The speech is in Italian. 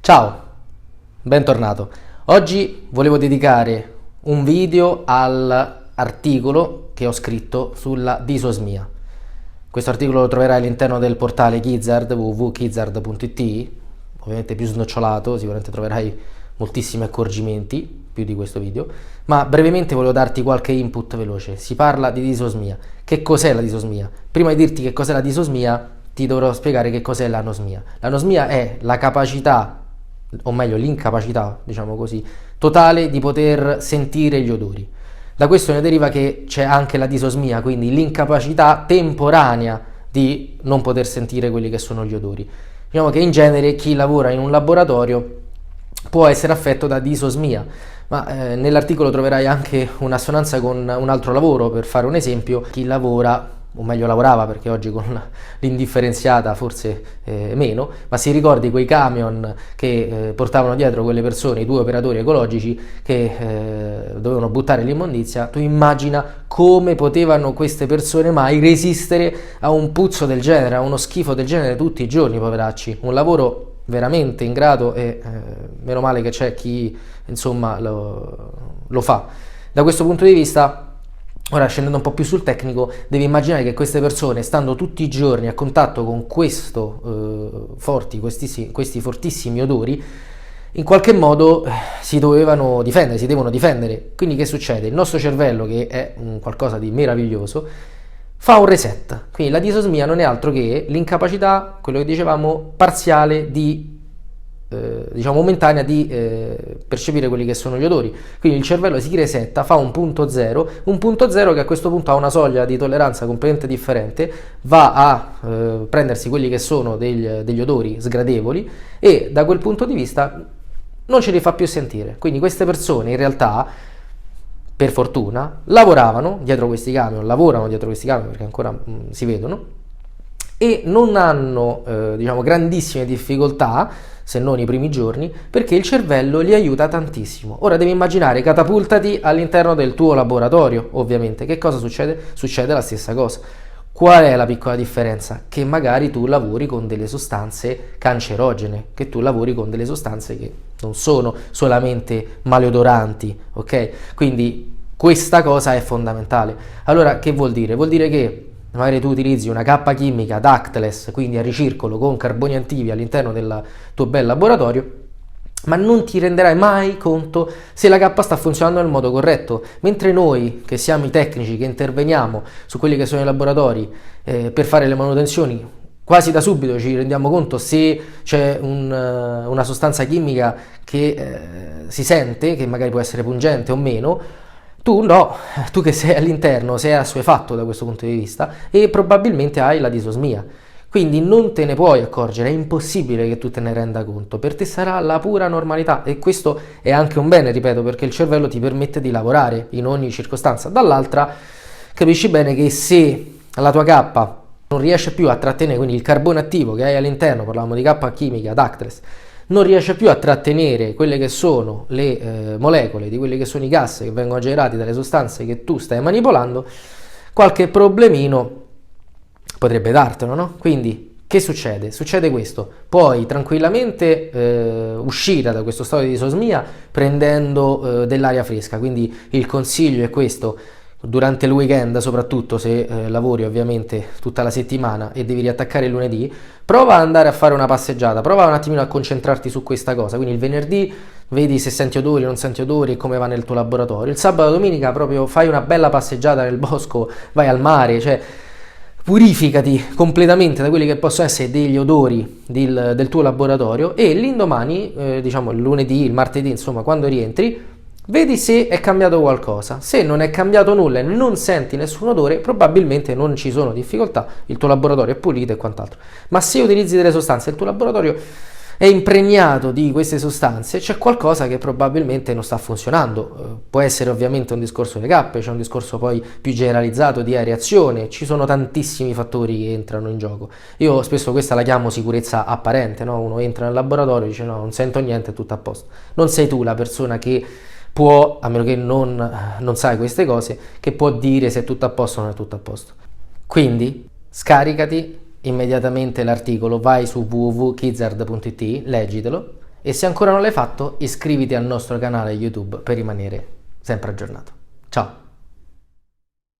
Ciao, bentornato. Oggi volevo dedicare un video all'articolo che ho scritto sulla disosmia. Questo articolo lo troverai all'interno del portale Kizzard, www.kizzard.it, ovviamente più snocciolato, sicuramente troverai moltissimi accorgimenti, più di questo video, ma brevemente volevo darti qualche input veloce. Si parla di disosmia. Che cos'è la disosmia? Prima di dirti che cos'è la disosmia, ti dovrò spiegare che cos'è l'anosmia. L'anosmia è la capacità, o meglio l'incapacità, diciamo così, totale di poter sentire gli odori. Da questo ne deriva che c'è anche la disosmia, quindi l'incapacità temporanea di non poter sentire quelli che sono gli odori. Diciamo che in genere chi lavora in un laboratorio può essere affetto da disosmia, ma nell'articolo troverai anche un'assonanza con un altro lavoro. Per fare un esempio, chi lavora, o meglio lavorava, perché oggi con l'indifferenziata forse meno, ma si ricordi quei camion che portavano dietro quelle persone, i due operatori ecologici che dovevano buttare l'immondizia. Tu immagina come potevano queste persone mai resistere a un puzzo del genere, a uno schifo del genere tutti i giorni, poveracci. Un lavoro veramente ingrato e meno male che c'è chi insomma lo fa. Da questo punto di vista, ora scendendo un po' più sul tecnico, devi immaginare che queste persone, stando tutti i giorni a contatto con questi fortissimi odori, in qualche modo si devono difendere. Quindi che succede? Il nostro cervello, che è un qualcosa di meraviglioso, fa un reset. Quindi la disosmia non è altro che l'incapacità, quello che dicevamo, parziale di momentanea di percepire quelli che sono gli odori. Quindi il cervello si resetta, fa un punto zero che a questo punto ha una soglia di tolleranza completamente differente, va a prendersi quelli che sono degli odori sgradevoli e da quel punto di vista non ce li fa più sentire. Quindi queste persone in realtà, per fortuna, lavorano dietro questi camion perché ancora si vedono, e non hanno grandissime difficoltà, se non i primi giorni, perché il cervello li aiuta tantissimo. Ora devi immaginare, catapultati all'interno del tuo laboratorio, ovviamente. Che cosa succede? Succede la stessa cosa. Qual è la piccola differenza? Che magari tu lavori con delle sostanze cancerogene, che tu lavori con delle sostanze che non sono solamente maleodoranti, ok? Quindi questa cosa è fondamentale. Allora, che vuol dire? Vuol dire che magari tu utilizzi una cappa chimica ductless, quindi a ricircolo con carboni attivi all'interno del tuo bel laboratorio, ma non ti renderai mai conto se la cappa sta funzionando nel modo corretto, mentre noi che siamo i tecnici che interveniamo su quelli che sono i laboratori per fare le manutenzioni, quasi da subito ci rendiamo conto se c'è una sostanza chimica che si sente, che magari può essere pungente o meno. Tu no, tu che sei all'interno sei assuefatto da questo punto di vista e probabilmente hai la disosmia. Quindi non te ne puoi accorgere, è impossibile che tu te ne renda conto, per te sarà la pura normalità e questo è anche un bene, ripeto, perché il cervello ti permette di lavorare in ogni circostanza. Dall'altra capisci bene che se la tua cappa non riesce più a trattenere, quindi il carbone attivo che hai all'interno, parlavamo di cappa chimica, ductless, non riesce più a trattenere quelle che sono le molecole di quelli che sono i gas che vengono generati dalle sostanze che tu stai manipolando, qualche problemino potrebbe dartelo, no? Quindi che succede? Succede questo: puoi tranquillamente uscire da questo stato di disosmia prendendo dell'aria fresca. Quindi il consiglio è questo: durante il weekend, soprattutto se lavori ovviamente tutta la settimana e devi riattaccare il lunedì, prova ad andare a fare una passeggiata, prova un attimino a concentrarti su questa cosa. Quindi il venerdì vedi se senti odori o non senti odori e come va nel tuo laboratorio. Il sabato e domenica proprio fai una bella passeggiata nel bosco, vai al mare, cioè purificati completamente da quelli che possono essere degli odori del tuo laboratorio e l'indomani, il lunedì, il martedì, insomma, quando rientri, vedi se è cambiato qualcosa. Se non è cambiato nulla e non senti nessun odore, probabilmente non ci sono difficoltà, il tuo laboratorio è pulito e quant'altro. Ma se utilizzi delle sostanze, il tuo laboratorio è impregnato di queste sostanze, c'è qualcosa che probabilmente non sta funzionando. Può essere ovviamente un discorso delle cappe, c'è un discorso poi più generalizzato di areazione, ci sono tantissimi fattori che entrano in gioco. Io spesso questa la chiamo sicurezza apparente, no? Uno entra nel laboratorio e dice no, non sento niente, è tutto a posto. Non sei tu la persona che può, a meno che non sai queste cose, che può dire se è tutto a posto o non è tutto a posto. Quindi scaricati immediatamente l'articolo, vai su www.kizzard.it, leggitelo E se ancora non l'hai fatto, iscriviti al nostro canale YouTube per rimanere sempre aggiornato. Ciao!